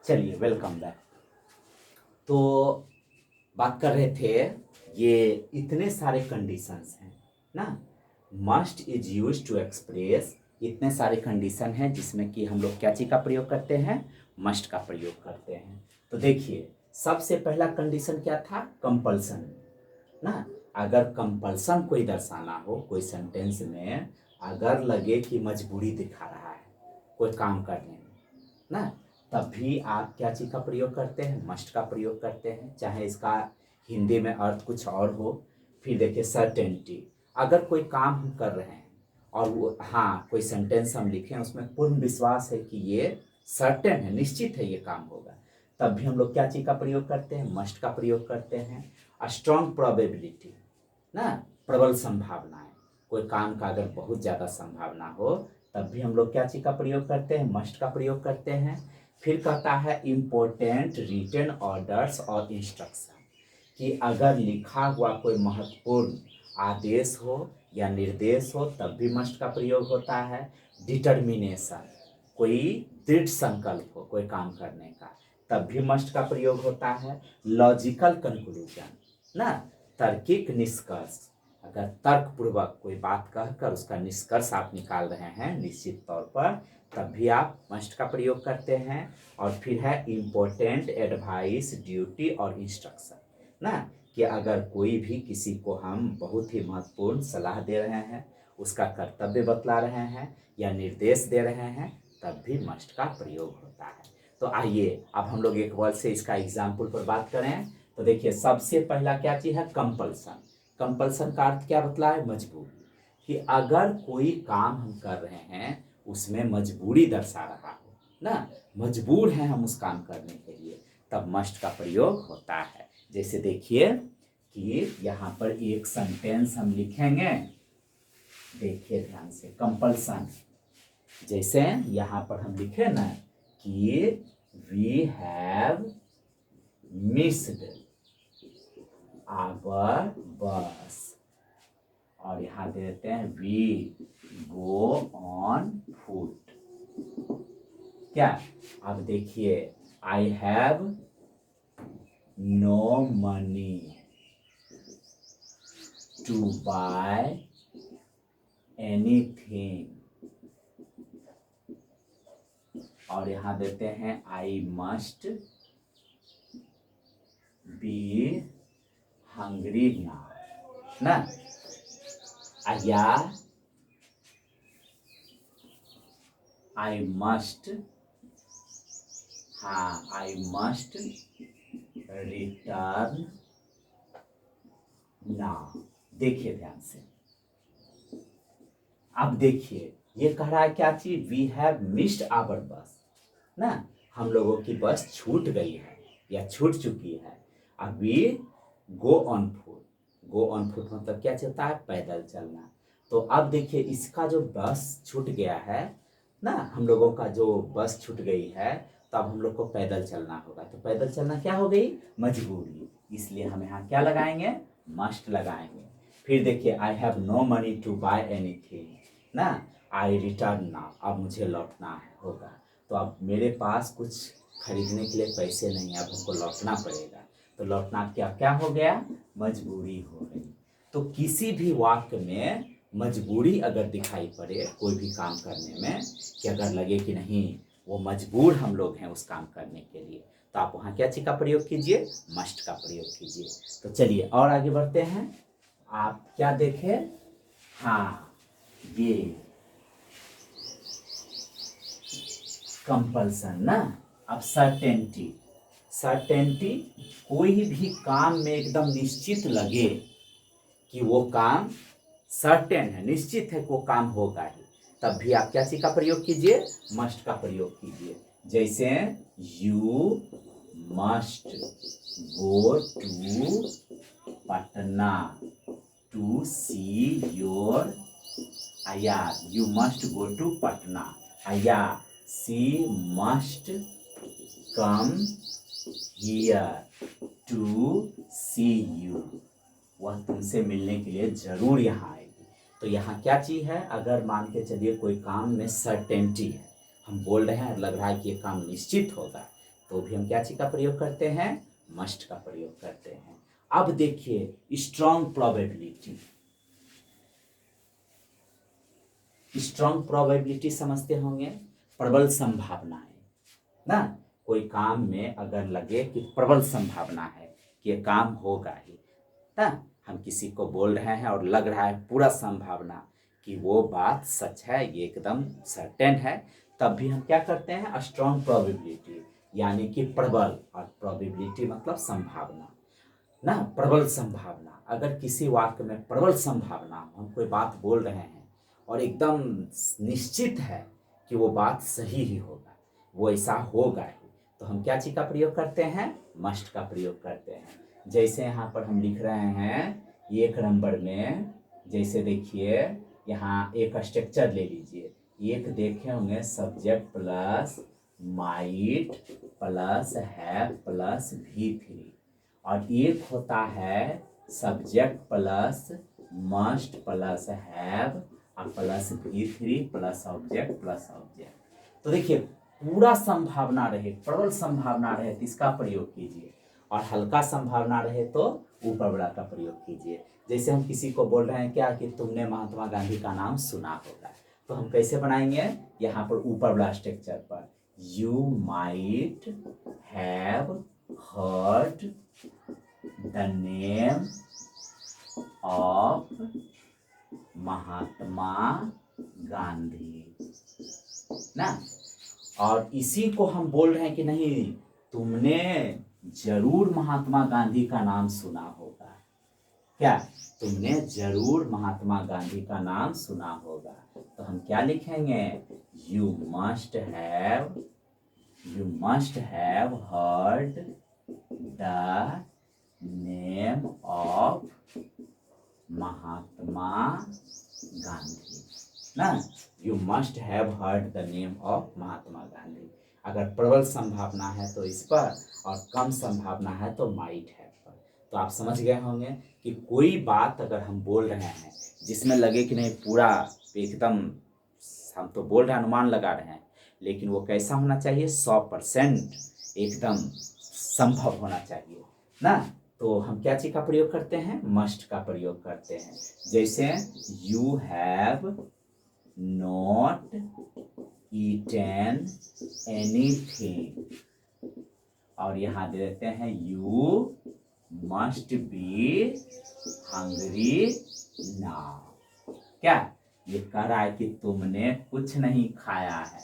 चलिए welcome back. तो बात कर रहे थे, ये इतने सारे कंडीशंस हैं ना। Must is use to express, इतने सारे कंडीशन हैं जिसमें कि हम लोग क्या चीज़ का प्रयोग करते हैं, मस्ट का प्रयोग करते हैं। तो देखिए सबसे पहला कंडीशन क्या था, कंपल्सन ना। अगर कंपल्सन कोई दर्शाना हो कोई सेंटेंस में, अगर लगे कि मजबूरी दिखा रहा है कोई काम करने में ना, तब भी आप क्या चीज़ का प्रयोग करते हैं, मस्ट का प्रयोग करते हैं, चाहे इसका हिंदी में अर्थ कुछ और हो। फिर देखिए सर्टेनिटी, अगर कोई काम हम कर रहे हैं और वो कोई सेंटेंस हम लिखें उसमें पूर्ण विश्वास है कि ये सर्टेन है, निश्चित है ये काम होगा, तब भी हम लोग क्या चीज़ का प्रयोग करते हैं, मस्ट का प्रयोग करते हैं। स्ट्रॉन्ग प्रोबेबिलिटी ना, प्रबल संभावनाएं, कोई काम का अगर बहुत ज़्यादा संभावना हो तब भी हम लोग क्या चीज़ का प्रयोग करते हैं, मस्ट का प्रयोग करते हैं। फिर कहता है इम्पोर्टेंट रिटन ऑर्डर्स और इंस्ट्रक्शन, कि अगर लिखा हुआ कोई महत्वपूर्ण आदेश हो या निर्देश हो तब भी मस्ट का प्रयोग होता है। डिटर्मिनेशन, कोई दृढ़ संकल्प हो कोई काम करने का, तब भी मस्ट का प्रयोग होता है। लॉजिकल कंक्लूजन ना, तार्किक निष्कर्ष, अगर तर्कपूर्वक कोई बात कहकर उसका निष्कर्ष आप निकाल रहे हैं निश्चित तौर पर, तब भी आप मस्ट का प्रयोग करते हैं। और फिर है इम्पोर्टेंट एडवाइस, ड्यूटी और इंस्ट्रक्शन ना, कि अगर कोई भी किसी को हम बहुत ही महत्वपूर्ण सलाह दे रहे हैं, उसका कर्तव्य बतला रहे हैं या निर्देश दे रहे हैं, तब भी मस्ट का प्रयोग होता है। तो आइए अब हम लोग एक वर्ड से इसका एग्जाम्पल पर बात करें। तो देखिए सबसे पहला क्या चीज़ है, कंपल्सन। कंपल्सन का अर्थ क्या बतला है, मजबूरी, कि अगर कोई काम हम कर रहे हैं उसमें मजबूरी दर्शा रहा हो ना, मजबूर हैं हम उस काम करने के लिए, तब मस्ट का प्रयोग होता है। जैसे देखिए कि यहाँ पर एक सेंटेंस हम लिखेंगे, देखिए ध्यान से, कंपल्सन, जैसे यहाँ पर हम लिखे ना कि वी हैव मिस्ड आवर बस, और यहाँ दे देते हैं वी गो ऑन फुट। क्या, अब देखिए I have no money to buy anything, और यहां देते हैं I must be hungry now ना, या I must, I must return now. देखिए ध्यान से, अब देखिए ये कह रहा है क्या चीज, वी हैव मिस्ड आवर बस ना, हम लोगों की बस छूट गई है या छूट चुकी है। अब we go on foot, go on foot मतलब क्या चलता है, पैदल चलना। तो अब देखिए इसका जो बस छूट गया है ना, हम लोगों का जो बस छूट गई है, तो अब हम लोग को पैदल चलना होगा। तो पैदल चलना क्या हो गई, मजबूरी, इसलिए हम यहाँ क्या लगाएंगे, मस्ट लगाएंगे। फिर देखिए I have no money to buy anything ना, आई रिटर्न नाउ, अब मुझे लौटना है होगा, तो अब मेरे पास कुछ खरीदने के लिए पैसे नहीं है, अब हमको लौटना पड़ेगा। तो लौटना क्या क्या हो गया, मजबूरी हो गई। तो किसी भी वाक्य में मजबूरी अगर दिखाई पड़े कोई भी काम करने में, कि अगर लगे कि नहीं वो मजबूर हम लोग हैं उस काम करने के लिए, तो आप वहाँ क्या चीज़ का प्रयोग कीजिए, मस्ट का प्रयोग कीजिए। तो चलिए और आगे बढ़ते हैं। आप क्या देखें, ये कंपल्सन ना। अब सर्टेनिटी, सर्टेनिटी कोई भी काम में एकदम निश्चित लगे कि वो काम सर्टेन है, निश्चित है कि वो काम होगा ही, तब भी आप क्या चीज का प्रयोग कीजिए, मस्ट का प्रयोग कीजिए। जैसे you must go to Patna to see your आया, you must go to Patna आया, she must come here to see you, वह तुमसे मिलने के लिए जरूर यहाँ आएगी। तो यहाँ क्या चीज़ है, अगर मान के चलिए कोई काम में सर्टेनिटी है, हम बोल रहे हैं लग रहा है कि ये काम निश्चित होगा, तो भी हम क्या चीज का प्रयोग करते हैं, मस्ट का प्रयोग करते हैं। अब देखिए स्ट्रॉन्ग प्रोबेबिलिटी। स्ट्रॉन्ग प्रोबेबिलिटी समझते होंगे, प्रबल संभावनाएं ना। कोई काम में अगर लगे कि प्रबल संभावना है कि ये काम होगा ही ना, हम किसी को बोल रहे हैं और लग रहा है पूरा संभावना कि वो बात सच है, ये एकदम सर्टेन है, तब भी हम क्या करते हैं, स्ट्रॉन्ग प्रोबेबिलिटी, यानी कि प्रबल, और प्रोबेबिलिटी मतलब संभावना ना, प्रबल संभावना। अगर किसी वाक्य में प्रबल संभावना, हम कोई बात बोल रहे हैं और एकदम निश्चित है कि वो बात सही ही होगा, वो ऐसा होगा ही, तो हम क्या चीज का प्रयोग करते हैं, मस्ट का प्रयोग करते हैं। जैसे यहाँ पर हम लिख रहे हैं 1 नंबर में, जैसे देखिए यहाँ एक स्ट्रक्चर ले लीजिए, एक देखे होंगे subject plus might plus have plus V3, और एक होता है subject plus must plus have plus V3 plus object plus object. तो देखिए पूरा संभावना रहे, प्रबल संभावना रहे तो इसका प्रयोग कीजिए, और हल्का संभावना रहे तो ऊपर वाला का प्रयोग कीजिए। जैसे हम किसी को बोल रहे हैं क्या कि तुमने महात्मा गांधी का नाम सुना होगा, तो हम कैसे बनाएंगे, यहाँ पर ऊपर वाला स्ट्रक्चर पर, you might have heard the name of Mahatma Gandhi ना। और इसी को हम बोल रहे हैं कि नहीं, तुमने जरूर महात्मा गांधी का नाम सुना होगा, क्या तुमने जरूर महात्मा गांधी का नाम सुना होगा, तो हम क्या लिखेंगे, you must have heard the name of Mahatma Gandhi ना। You must have heard the name of Mahatma Gandhi. अगर प्रबल संभावना है तो इस पर, और कम संभावना है तो माइट है पर। तो आप समझ गए होंगे कि कोई बात अगर हम बोल रहे हैं जिसमें लगे कि नहीं पूरा एकदम, हम तो बोल रहे हैं, अनुमान लगा रहे हैं, लेकिन वो कैसा होना चाहिए, 100% एकदम संभव होना चाहिए ना, तो हम क्या चीज का प्रयोग करते हैं, मस्ट का प्रयोग करते हैं। जैसे you have not eaten anything, और यहाँ दे देते हैं you must be hungry now. क्या ये कह रहा है कि तुमने कुछ नहीं खाया है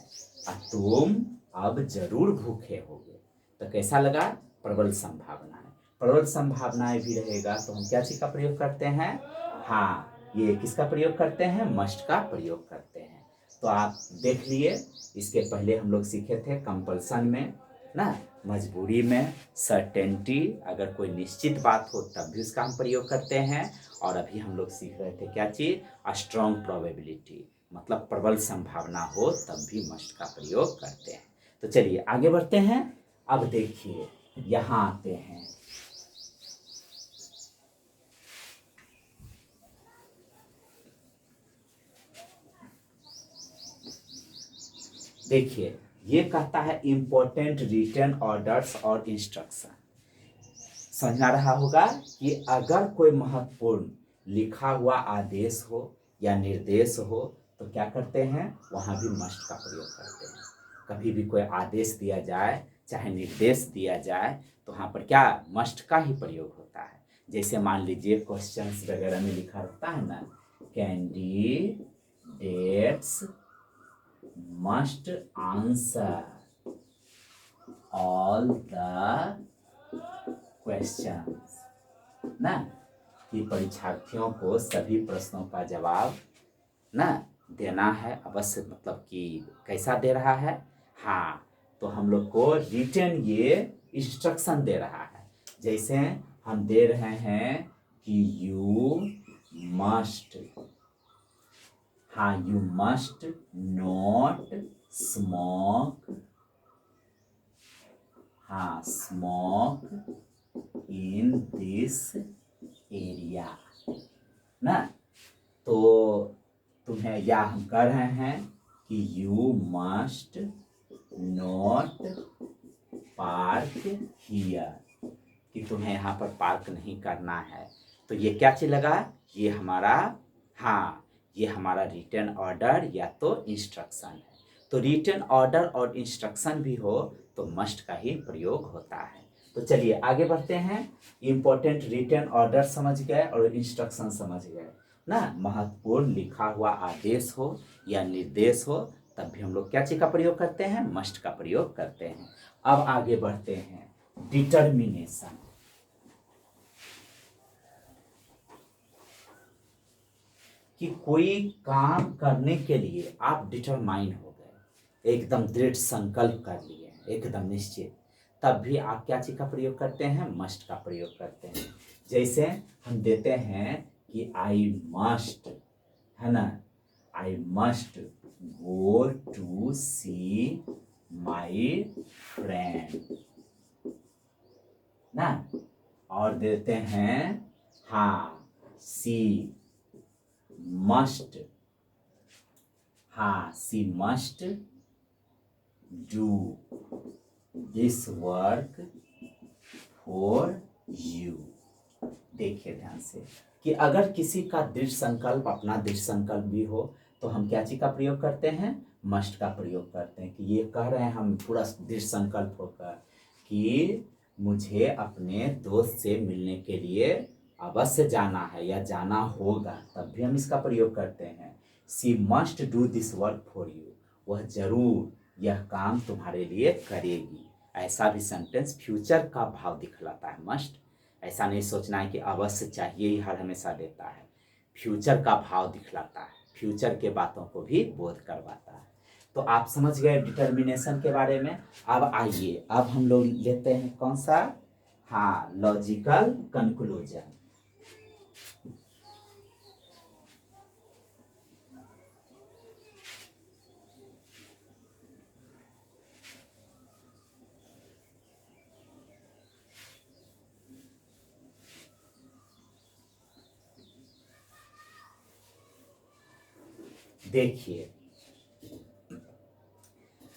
और तुम अब जरूर भूखे होगे। तो कैसा लगा, प्रबल संभावना है। प्रबल संभावनाएं भी रहेगा तो हम क्या चीज का प्रयोग करते हैं, हाँ ये किसका प्रयोग करते हैं, मस्ट का प्रयोग करते हैं। तो आप देख लिए, इसके पहले हम लोग सीखे थे कंपल्सन में ना, मजबूरी में, सर्टेनिटी, अगर कोई निश्चित बात हो तब भी उसका हम प्रयोग करते हैं, और अभी हम लोग सीख रहे थे क्या चीज, स्ट्रॉन्ग प्रोबेबिलिटी, मतलब प्रबल संभावना हो तब भी मस्ट का प्रयोग करते हैं। तो चलिए आगे बढ़ते हैं। अब देखिए यहाँ आते हैं, देखिए ये कहता है इंपॉर्टेंट रिटन ऑर्डर्स और इंस्ट्रक्शन। समझना रहा होगा कि अगर कोई महत्वपूर्ण लिखा हुआ आदेश हो या निर्देश हो तो क्या करते हैं, वहां भी मस्ट का प्रयोग करते हैं। कभी भी कोई आदेश दिया जाए चाहे निर्देश दिया जाए तो वहाँ पर क्या, मस्ट का ही प्रयोग होता है। जैसे मान लीजिए क्वेश्चंस वगैरह में लिखा रहता है ना, candidates must answer all the questions ना, कि परीक्षार्थियों को सभी प्रश्नों का जवाब ना देना है अवश्य, मतलब कि कैसा दे रहा है, हाँ तो हम लोग को रिटन ये इंस्ट्रक्शन दे रहा है। जैसे हम दे रहे हैं कि यू मस्ट, हाँ यू मस्ट नॉट स्मोक, हाँ स्मोक इन दिस एरिया ना। तो तुम्हें या हम कर रहे हैं कि you must not park here, कि तुम्हें यहाँ पर पार्क नहीं करना है। तो ये क्या चीज लगा, ये हमारा, हाँ ये हमारा रिटन ऑर्डर या तो इंस्ट्रक्शन है। तो रिटन ऑर्डर और इंस्ट्रक्शन भी हो तो मस्ट का ही प्रयोग होता है। तो चलिए आगे बढ़ते हैं। इंपॉर्टेंट रिटन ऑर्डर समझ गए और इंस्ट्रक्शन समझ गए ना। महत्वपूर्ण लिखा हुआ आदेश हो या निर्देश हो तब भी हम लोग क्या चीज का प्रयोग करते हैं, मस्ट का प्रयोग करते हैं। अब आगे बढ़ते हैं, डिटर्मिनेशन। कि कोई काम करने के लिए आप डिटरमाइन हो गए, एकदम दृढ़ संकल्प कर लिए, एकदम निश्चित, तब भी आप क्या चीज का प्रयोग करते हैं, मस्ट का प्रयोग करते हैं। जैसे हम देते हैं कि आई मस्ट, है ना, I must go to see my friend ना, और देते हैं हाँ सी मस्ट, हाँ she must do this work for you. देखिए ध्यान से कि अगर किसी का दृढ़ संकल्प, अपना दृढ़ संकल्प भी हो तो हम क्या चीज का प्रयोग करते हैं, मस्ट का प्रयोग करते हैं। कि ये कह रहे हैं हम पूरा दृढ़ संकल्प होकर कि मुझे अपने दोस्त से मिलने के लिए अवश्य जाना है या जाना होगा, तब भी हम इसका प्रयोग करते हैं। She must do this work for you, वह जरूर यह काम तुम्हारे लिए करेगी। ऐसा भी सेंटेंस फ्यूचर का भाव दिखलाता है मस्ट। ऐसा नहीं सोचना है कि अवश्य चाहिए ही हर हमेशा देता है, फ्यूचर का भाव दिखलाता है, फ्यूचर के बातों को भी बोध करवाता है। तो आप समझ गए डिटर्मिनेशन के बारे में। अब आइए, अब हम लोग लेते हैं कौन सा, हाँ लॉजिकल कंक्लूजन। देखिए,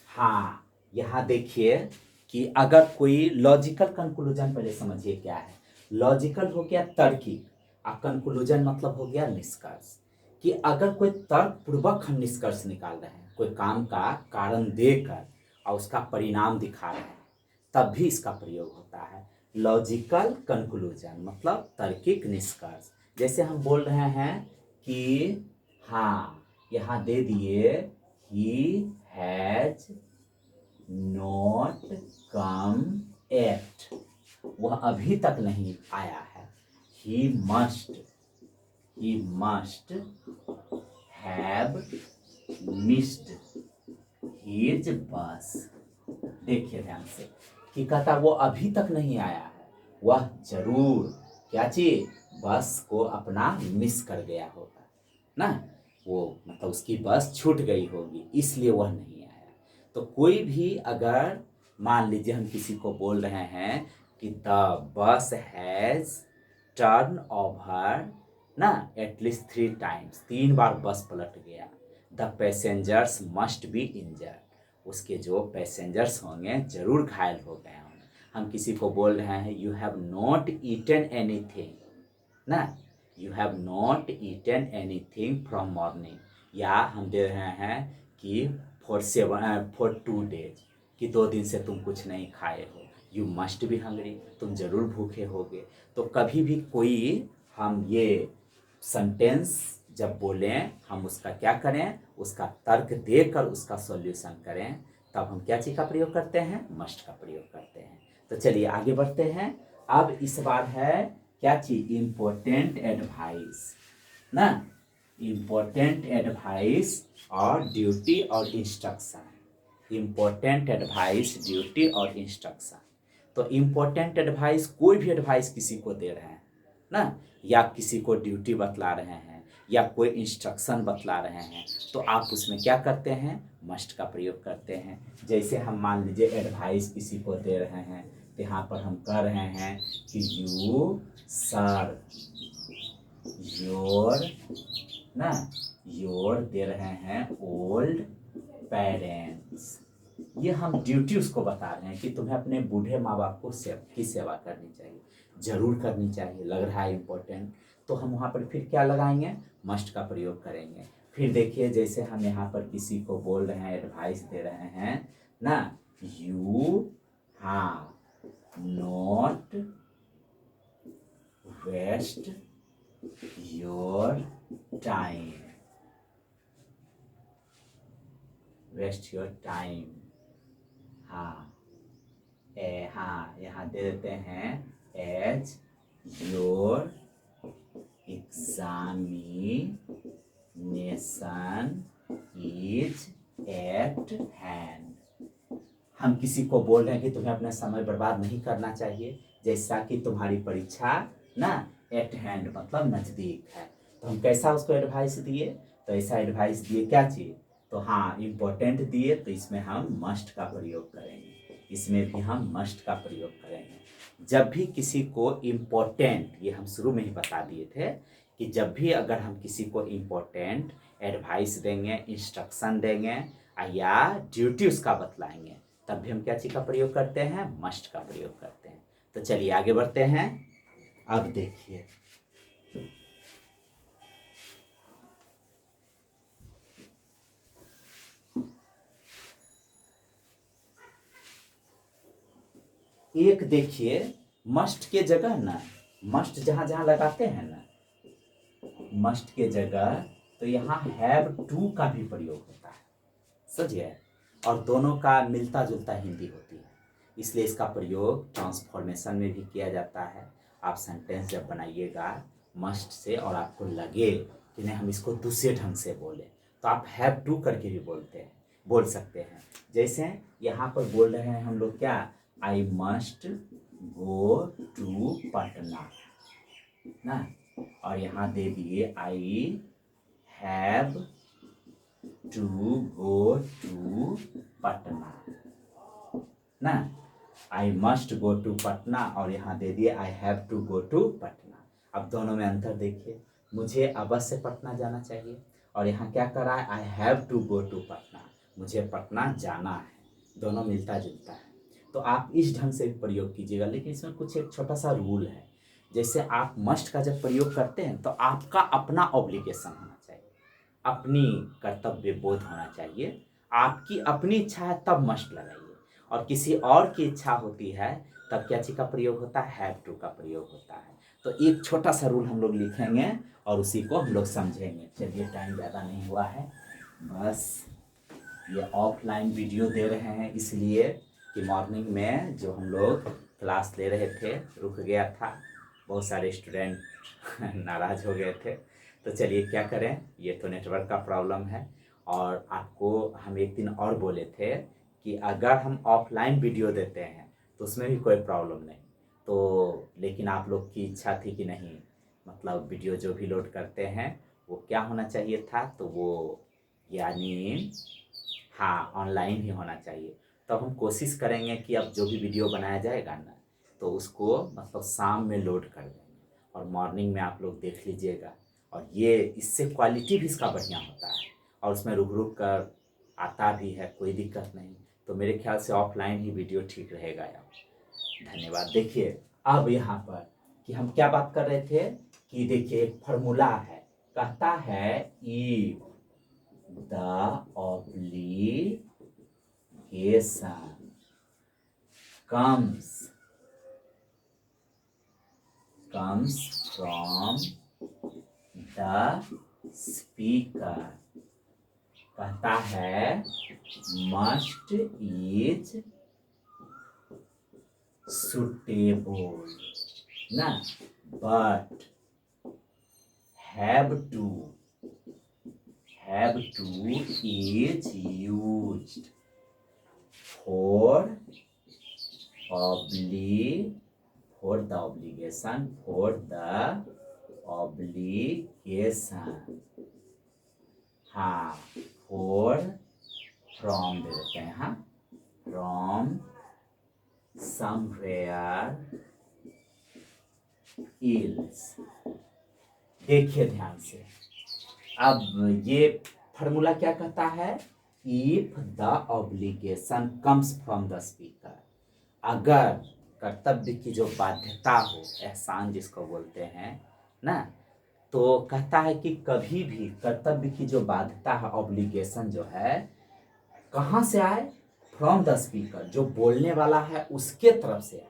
हाँ यहाँ देखिए कि अगर कोई लॉजिकल कंक्लूजन, पहले समझिए क्या है। लॉजिकल हो गया तार्किक, और कंक्लूजन मतलब हो गया निष्कर्ष। कि अगर कोई तर्क पूर्वक हम निष्कर्ष निकाल रहे हैं, कोई काम का कारण देकर और उसका परिणाम दिखा रहे हैं, तब भी इसका प्रयोग होता है। लॉजिकल कंक्लूजन मतलब तार्किक निष्कर्ष। जैसे हम बोल रहे हैं कि हाँ यहाँ दे दिए, he has not come at, वह अभी तक नहीं आया है। He must have missed his bus. देखिए ध्यान से कि कहता वो अभी तक नहीं आया है, वह जरूर क्या चीज, बस को अपना मिस कर गया होगा ना, वो मतलब उसकी बस छूट गई होगी इसलिए वह नहीं आया। तो कोई भी अगर मान लीजिए हम किसी को बोल रहे हैं कि the bus has turn over ना एटलीस्ट 3 टाइम्स, 3 बार बस पलट गया। The passengers must be injured, उसके जो पैसेंजर्स होंगे जरूर घायल हो गए होंगे। हम किसी को बोल रहे हैं you have not eaten anything ना, you have not eaten anything from morning, या हम दे रहे हैं कि फॉर 2 डेज, कि 2 दिन से तुम कुछ नहीं खाए हो। यू मस्ट बी हंग्री, तुम जरूर भूखे होगे। तो कभी भी कोई हम ये सेंटेंस जब बोलें, हम उसका क्या करें, उसका तर्क देकर उसका सॉल्यूशन करें, तब हम क्या चीज़ का प्रयोग करते हैं, मस्ट का प्रयोग करते हैं। तो चलिए आगे बढ़ते हैं। अब इस बार है क्या चीज, इम्पोर्टेंट एडवाइस ना, इम्पोर्टेंट एडवाइस और ड्यूटी और इंस्ट्रक्शन। इम्पोर्टेंट एडवाइस, ड्यूटी और इंस्ट्रक्शन। तो इम्पोर्टेंट एडवाइस, कोई भी एडवाइस किसी को दे रहे हैं ना, या किसी को ड्यूटी बतला रहे हैं या कोई इंस्ट्रक्शन बतला रहे हैं, तो आप उसमें क्या करते हैं, मस्ट का प्रयोग करते हैं। जैसे हम मान लीजिए एडवाइस किसी को दे रहे हैं, तो यहाँ पर हम कह रहे हैं कि यू सर्व योर ना, योर दे रहे हैं ओल्ड पेरेंट्स ये हम ड्यूटी उसको बता रहे हैं कि तुम्हें अपने बूढ़े माँ बाप को की सेवा करनी चाहिए, जरूर करनी चाहिए, लग रहा है इम्पोर्टेंट। तो हम वहाँ पर फिर क्या लगाएंगे, मस्ट का प्रयोग करेंगे। फिर देखिए जैसे हम यहाँ पर किसी को बोल रहे हैं, एडवाइस दे रहे हैं ना, you have not waste your time, waste your time. हाँ हाँ यहाँ दे देते हैं as your examination is at hand. हम किसी को बोल रहे हैं कि तुम्हें अपना समय बर्बाद नहीं करना चाहिए, जैसा कि तुम्हारी परीक्षा ना एट हैंड मतलब नज़दीक है। तो हम कैसा उसको एडवाइस दिए, तो ऐसा एडवाइस दिए क्या चीज़, तो हाँ इम्पोर्टेंट दिए, तो इसमें हम मस्ट का प्रयोग करेंगे, इसमें भी हम मस्ट का प्रयोग करेंगे। जब भी किसी को इम्पोर्टेंट, ये हम शुरू में ही बता दिए थे कि जब भी अगर हम किसी को इम्पोर्टेंट एडवाइस देंगे, इंस्ट्रक्शन देंगे या ड्यूटी उसका बतलाएंगे, तब भी हम क्या चीज़ का प्रयोग करते हैं, मस्ट का प्रयोग करते हैं। तो चलिए आगे बढ़ते हैं। अब देखिए एक देखिए मस्ट के जगह ना, मस्ट जहां जहां लगाते हैं ना, मस्ट के जगह तो यहाँ हैव टू का भी प्रयोग होता है, समझिए, और दोनों का मिलता जुलता हिंदी होती है, इसलिए इसका प्रयोग ट्रांसफॉर्मेशन में भी किया जाता है। आप सेंटेंस जब बनाइएगा मस्ट से और आपको लगे कि नहीं हम इसको दूसरे ढंग से बोले, तो आप हैव टू करके भी बोल सकते हैं। जैसे यहाँ पर बोल रहे हैं हम लोग क्या, I must go to Patna ना, और यहाँ दे दिए I have to go to Patna ना, I must go to Patna, और यहाँ दे दिए I have to go to Patna. अब दोनों में अंतर देखिए, मुझे अवश्य पटना जाना चाहिए, और यहाँ क्या कर रहा है, I have to go to Patna, मुझे पटना जाना है, दोनों मिलता जुलता है। तो आप इस ढंग से भी प्रयोग कीजिएगा, लेकिन इसमें कुछ एक छोटा सा रूल है। जैसे आप मस्ट का जब प्रयोग करते हैं तो आपका अपना ऑब्लिगेशन होना चाहिए, अपनी कर्तव्य बोध होना चाहिए, आपकी अपनी इच्छा है तब मस्ट लगाइए, और किसी और की इच्छा होती है तब क्या चीज का प्रयोग होता है, हैव टू का प्रयोग होता है। तो एक छोटा सा रूल हम लोग लिखेंगे और उसी को हम लोग समझेंगे। चलिए टाइम ज़्यादा नहीं हुआ है, बस ये ऑफलाइन वीडियो दे रहे हैं इसलिए कि मॉर्निंग में जो हम लोग क्लास ले रहे थे रुक गया था, बहुत सारे स्टूडेंट नाराज़ हो गए थे। तो चलिए क्या करें, ये तो नेटवर्क का प्रॉब्लम है। और आपको हम एक दिन और बोले थे कि अगर हम ऑफलाइन वीडियो देते हैं तो उसमें भी कोई प्रॉब्लम नहीं, तो लेकिन आप लोग की इच्छा थी कि नहीं, मतलब वीडियो जो भी लोड करते हैं वो क्या होना चाहिए था, तो वो यानी हाँ ऑनलाइन ही होना चाहिए। तो हम कोशिश करेंगे कि अब जो भी वीडियो बनाया जाएगा ना, तो उसको मतलब शाम में लोड कर देंगे और मॉर्निंग में आप लोग देख लीजिएगा, और ये इससे क्वालिटी भी इसका बढ़िया होता है और उसमें रुक रुक कर आता भी है, कोई दिक्कत नहीं। तो मेरे ख्याल से ऑफलाइन ही वीडियो ठीक रहेगा यार। धन्यवाद। देखिए अब यहाँ पर कि हम क्या बात कर रहे थे कि देखिए एक फॉर्मूला है, कहता है if the obligation comes from the speaker, कहता है must is suitable ना, but have to is used for the obligation, हाँ from दे देते हैं, हाँ from somewhere else। देखिए ध्यान से, अब ये फॉर्मूला क्या कहता है, if the obligation comes from the speaker, अगर कर्तव्य की जो बाध्यता हो, एहसान जिसको बोलते हैं ना, तो कहता है कि कभी भी कर्तव्य की जो बाध्यता है, ऑब्लिगेशन जो है, कहाँ से आए? फ्रॉम द स्पीकर, जो बोलने वाला है उसके तरफ से आए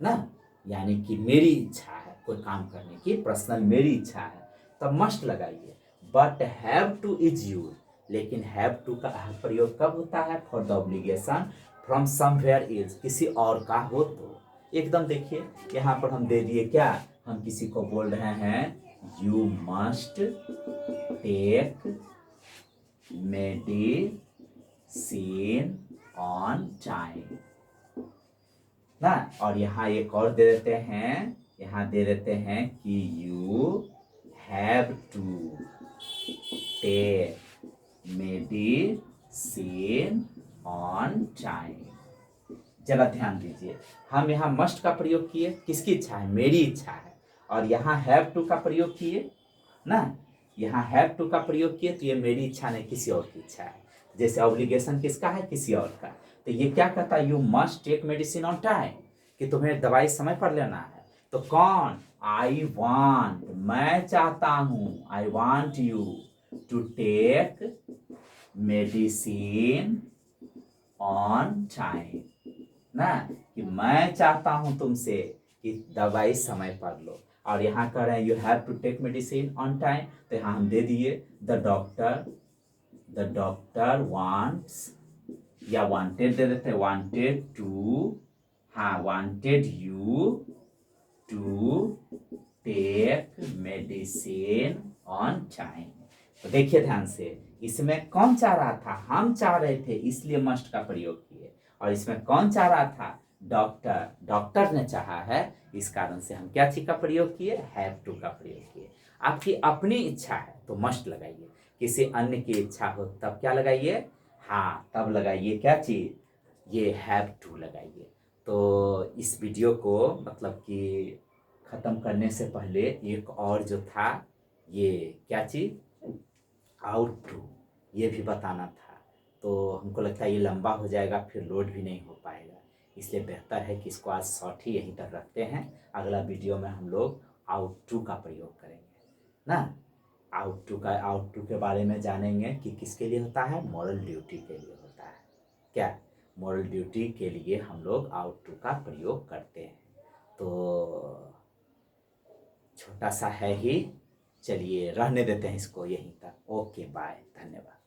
ना। यानी कि मेरी इच्छा है कोई काम करने की, पर्सनल मेरी इच्छा है, तब मस्ट लगाइए। But have two is use, लेकिन हैव टू का प्रयोग कब होता है? For the obligation from somewhere is, किसी और का हो तो। एकदम देखिए यहाँ पर हम दे दिए क्या, हम किसी को बोल रहे हैं you must take medicine on time ना, और यहाँ एक और दे देते हैं, यहाँ दे देते हैं कि you have to take medicine on time. जरा ध्यान दीजिए, हम यहाँ मस्ट का प्रयोग किए, किसकी इच्छा है? मेरी इच्छा है। और यहाँ हैव टू का प्रयोग किए ना, यहाँ हैव टू का प्रयोग किए, तो ये मेरी इच्छा नहीं, किसी और की इच्छा है। जैसे ऑब्लिगेशन किसका है? किसी और का। तो ये क्या कहता है? You must take medicine on time, कि तुम्हें दवाई समय पर लेना है। तो कौन? आई वांट, मैं चाहता हूं, I want you to take medicine on time ना, कि मैं चाहता हूं तुमसे कि दवाई समय पर लो। और यहाँ कह रहे हैं you have to take medicine on time, तो यहाँ हम दे दिए द डॉक्टर वांट्स, या वांटेड दे देते, वांटेड टू, हाँ wanted you to take medicine on time. तो देखिए ध्यान से, इसमें कौन चाह रहा था? हम चाह रहे थे, इसलिए मस्ट का प्रयोग किए। और इसमें कौन चाह रहा था? डॉक्टर, डॉक्टर ने चाहा है, इस कारण से हम क्या चीज का प्रयोग किए? हैव टू का प्रयोग किए। आपकी अपनी इच्छा है तो मस्ट लगाइए, किसी अन्य की इच्छा हो तब क्या लगाइए? हाँ, तब लगाइए क्या चीज? ये हैव टू लगाइए। तो इस वीडियो को मतलब कि ख़त्म करने से पहले एक और जो था, ये क्या चीज़, आउट टू, ये भी बताना था। तो हमको लगता है ये लंबा हो जाएगा, फिर लोड भी नहीं हो पाएगा, इसलिए बेहतर है कि इसको आज शॉर्ट ही यहीं तक रखते हैं। अगला वीडियो में हम लोग आउट टू का प्रयोग करेंगे ना। आउट टू के बारे में जानेंगे कि किसके लिए होता है? मॉरल ड्यूटी के लिए होता है। क्या? मॉरल ड्यूटी के लिए हम लोग आउट टू का प्रयोग करते हैं। तो छोटा सा है ही, चलिए रहने देते हैं इसको यहीं तक। ओके बाय, धन्यवाद।